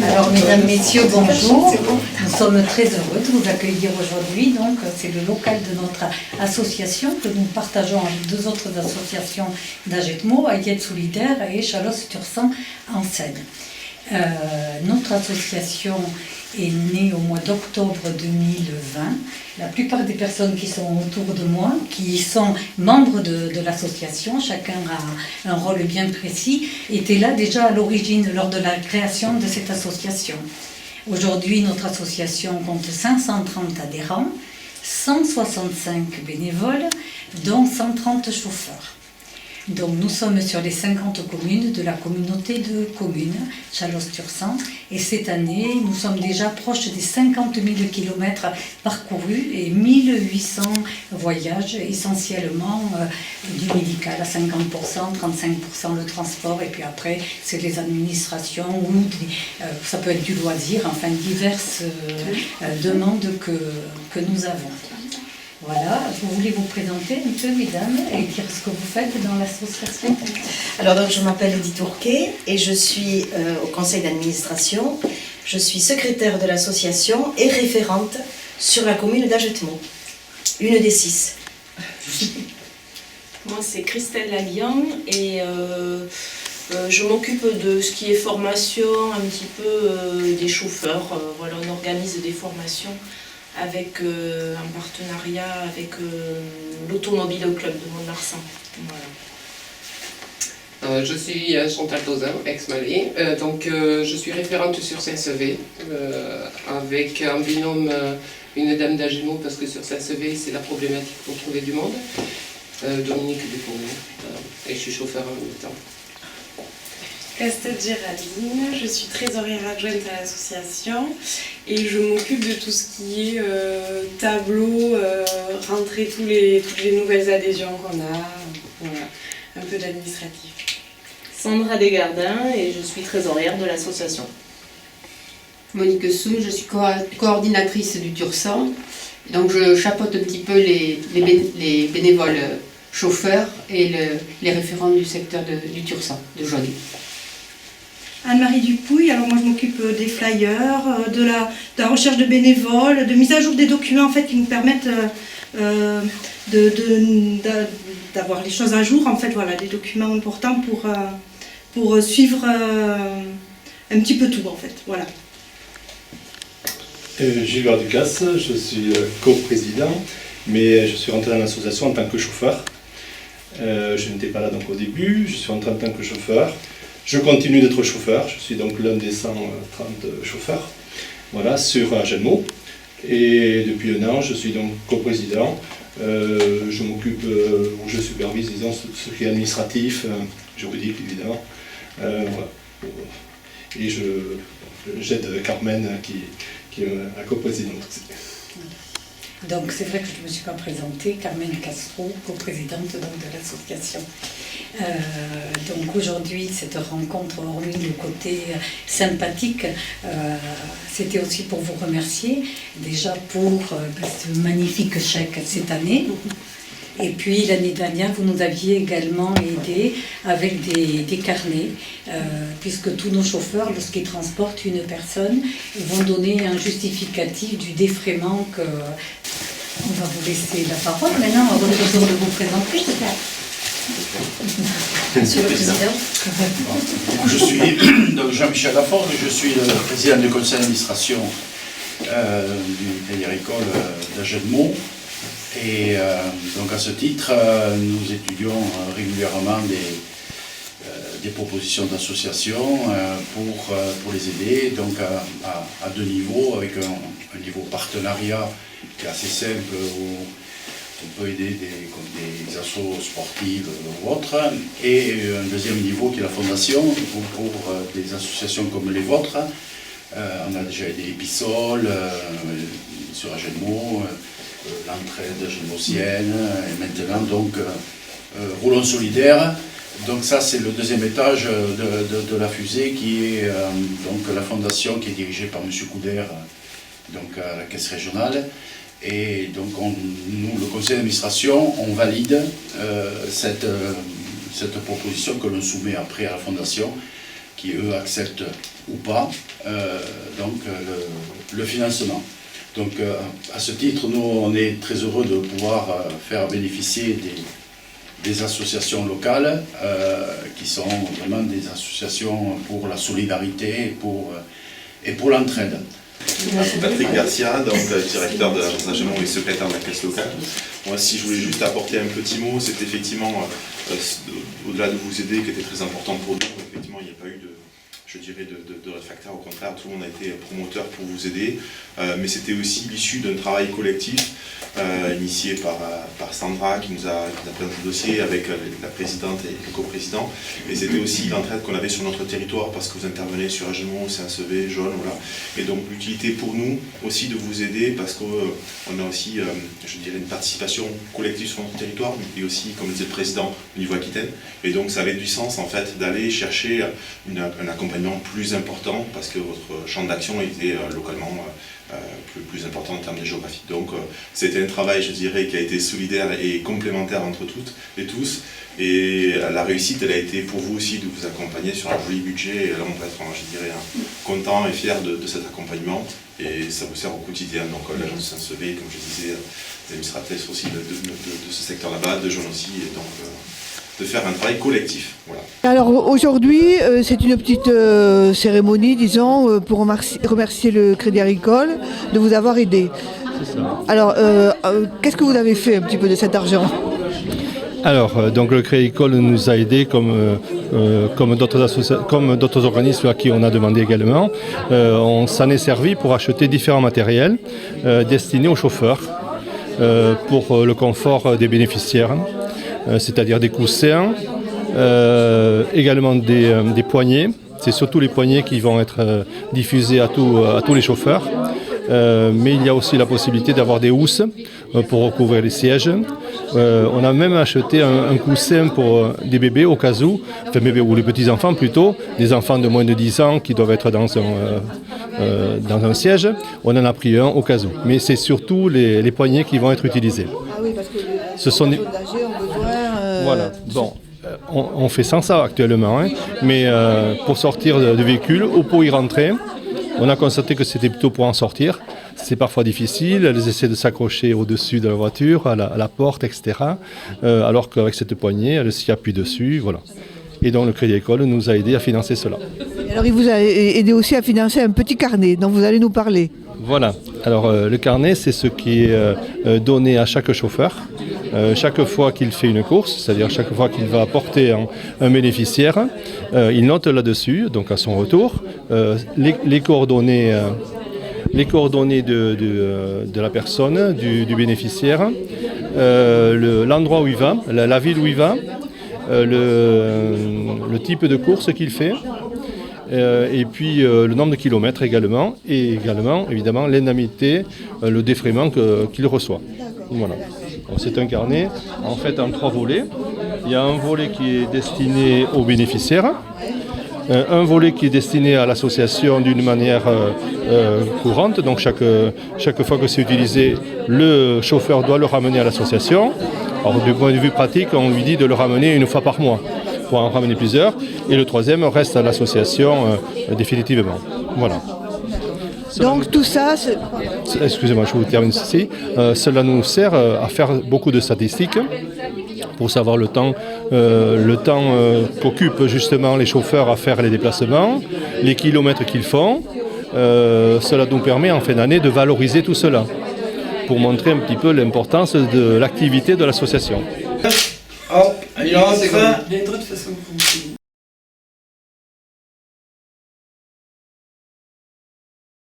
Alors, mesdames, messieurs, bonjour. Nous sommes très heureux de vous accueillir aujourd'hui. Donc, c'est le local de notre association que nous partageons avec deux autres associations d'Agetmo, Aïed Solidaire et Chalosse-Tursan en Seine. Notre association est née au mois d'octobre 2020. La plupart des personnes qui sont autour de moi, qui sont membres de l'association, chacun a un rôle bien précis, étaient là déjà à l'origine lors de la création de cette association. Aujourd'hui, notre association compte 530 adhérents, 165 bénévoles, dont 130 chauffeurs. Donc nous sommes sur les 50 communes de la communauté de communes Chalosse-Tursan et cette année nous sommes déjà proches des 50 000 kilomètres parcourus et 1800 voyages, essentiellement du médical à 50%, 35% le transport et puis après c'est les administrations ou ça peut être du loisir, enfin diverses demandes que nous avons. Voilà, vous voulez vous présenter un peu, mesdames, et dire ce que vous faites dans l'association? Alors, donc, je m'appelle Edith Tourquet et je suis au conseil d'administration. Je suis secrétaire de l'association et référente sur la commune d'Agetmo, une des 6. Moi, c'est Christelle Lalian et je m'occupe de ce qui est formation, un petit peu des chauffeurs. Voilà, on organise des formations avec un partenariat avec l'Automobile Club de Mont-de-Marsan. Voilà. Je suis Chantal Tauzin, ex-Mali, donc je suis référente sur Saint-Sevé avec en binôme une dame d'Agetmo parce que sur Saint-Sevé c'est la problématique pour trouver du monde, Dominique Dufournier, et je suis chauffeur en même temps. Estelle Géraldine, je suis trésorière adjointe à l'association et je m'occupe de tout ce qui est tableau, rentrer toutes les nouvelles adhésions qu'on a, voilà, un peu d'administratif. Sandra Desgardins et je suis trésorière de l'association. Monique Soum, je suis coordinatrice du Tursan, donc je chapeaute un petit peu les bénévoles chauffeurs et les référents du secteur du Tursan d'aujourd'hui. Anne-Marie Dupouille, alors moi je m'occupe des flyers, de la recherche de bénévoles, de mise à jour des documents en fait qui nous permettent d'avoir les choses à jour, en fait voilà, des documents importants pour suivre un petit peu tout en fait, voilà. Gilbert Ducasse, je suis co-président, mais je suis rentré dans l'association en tant que chauffeur. Je n'étais pas là donc au début, je suis rentré en tant que chauffeur. Je continue d'être chauffeur, je suis donc l'un des 130 chauffeurs voilà, sur Agetmo. Et depuis un an, je suis donc coprésident. Je m'occupe, je supervise disons, ce qui est administratif, juridique évidemment. Voilà. Et j'aide Carmen qui est ma coprésidente. Donc c'est vrai que je ne me suis pas présentée, Carmen Castro, coprésidente de l'association. Donc aujourd'hui, cette rencontre, hormis le côté sympathique, c'était aussi pour vous remercier, déjà pour ce magnifique chèque cette année. Et puis l'année dernière, vous nous aviez également aidé avec des carnets, puisque tous nos chauffeurs, lorsqu'ils transportent une personne, vont donner un justificatif du défraiement que... On va vous laisser la parole. Maintenant, à votre tour de vous présenter. Monsieur le Président. Je suis donc Jean-Michel Laforgue, je suis le président du conseil d'administration du Crédit Agricole d'Agetmo. Et donc à ce titre, nous étudions régulièrement des propositions d'associations pour les aider, donc à deux niveaux, avec un niveau partenariat qui est assez simple, où on peut aider des assos sportives ou autres, et un deuxième niveau qui est la fondation, pour des associations comme les vôtres. On a déjà aidé Epissol sur Agetmo, l'entraide agetmosienne, et maintenant donc Roulons Solidaire. Donc ça c'est le deuxième étage de la fusée qui est donc la fondation qui est dirigée par M. Couder, donc à la caisse régionale. Et donc nous, le conseil d'administration, on valide cette proposition que l'on soumet après à la fondation, qui eux acceptent ou pas le financement. Donc à ce titre, nous on est très heureux de pouvoir faire bénéficier des associations locales qui sont vraiment des associations pour la solidarité et pour l'entraide. Je suis Patrick Garcia, donc directeur de l'agence d'Agemont et secrétaire de la caisse locale. Moi, si je voulais juste apporter un petit mot, c'est effectivement, au-delà de vous aider, qui était très important pour nous, effectivement, il n'y a pas eu de réfractaire, au contraire, tout le monde a été promoteur pour vous aider, mais c'était aussi l'issue d'un travail collectif initié par Sandra qui nous a présenté le dossier avec la présidente et le coprésident, et c'était aussi l'entraide qu'on avait sur notre territoire parce que vous intervenez sur Agemont, Saint-Sevé, Jaune, voilà, et donc l'utilité pour nous aussi de vous aider parce qu'on a aussi, je dirais, une participation collective sur notre territoire, et aussi, comme disait le président, au niveau Aquitaine, et donc ça avait du sens en fait d'aller chercher un accompagnement plus important parce que votre champ d'action était localement plus important en termes de géographie. Donc c'était un travail, je dirais, qui a été solidaire et complémentaire entre toutes et tous, et la réussite, elle a été pour vous aussi de vous accompagner sur un joli budget, et là on peut être, je dirais, content et fier de cet accompagnement, et ça vous sert au quotidien. Donc l'agence Saint-Sevé, comme je disais, des administratrices aussi de ce secteur là-bas, de Jaune aussi, et donc de faire un travail collectif. Voilà. Alors aujourd'hui, c'est une petite cérémonie, disons, pour remercier le Crédit Agricole de vous avoir aidé. C'est ça. Alors, qu'est-ce que vous avez fait un petit peu de cet argent ? Alors, donc le Crédit Agricole nous a aidés comme d'autres organismes à qui on a demandé également. On s'en est servi pour acheter différents matériels destinés aux chauffeurs pour le confort des bénéficiaires. C'est-à-dire des coussins, également des poignées. C'est surtout les poignées qui vont être diffusées à tous les chauffeurs. Mais il y a aussi la possibilité d'avoir des housses pour recouvrir les sièges. On a même acheté un coussin pour des bébés au cas où, enfin bébés ou les petits-enfants plutôt, des enfants de moins de 10 ans qui doivent être dans un siège. On en a pris un au cas où. Mais c'est surtout les poignées qui vont être utilisées. Ah oui, parce que ce sont des personnes âgées ont besoin... Voilà, bon, on fait sans ça actuellement, hein, mais pour sortir du véhicule ou pour y rentrer, on a constaté que c'était plutôt pour en sortir. C'est parfois difficile, elles essaient de s'accrocher au-dessus de la voiture, à la porte, etc. Alors qu'avec cette poignée, elles s'y appuient dessus, voilà. Et donc le Crédit Agricole nous a aidés à financer cela. Et alors il vous a aidé aussi à financer un petit carnet dont vous allez nous parler. Voilà, alors le carnet, c'est ce qui est donné à chaque chauffeur. Chaque fois qu'il fait une course, c'est-à-dire chaque fois qu'il va apporter un bénéficiaire, il note là-dessus, donc à son retour, les coordonnées de la personne, du bénéficiaire, l'endroit où il va, la ville où il va, le type de course qu'il fait, et puis le nombre de kilomètres également, et également évidemment l'indemnité, le défraiement qu'il reçoit. Voilà. C'est un carnet en fait en 3 volets. Il y a un volet qui est destiné aux bénéficiaires, un volet qui est destiné à l'association d'une manière courante, donc chaque fois que c'est utilisé, le chauffeur doit le ramener à l'association. Alors du point de vue pratique, on lui dit de le ramener une fois par mois pour en ramener plusieurs, et le troisième reste à l'association définitivement. Voilà. Donc tout ça... Excusez-moi, je vous termine ici. Cela nous sert à faire beaucoup de statistiques pour savoir le temps qu'occupent justement les chauffeurs à faire les déplacements, les kilomètres qu'ils font. Cela nous permet en fin d'année de valoriser tout cela pour montrer un petit peu l'importance de l'activité de l'association. Hop, allez, on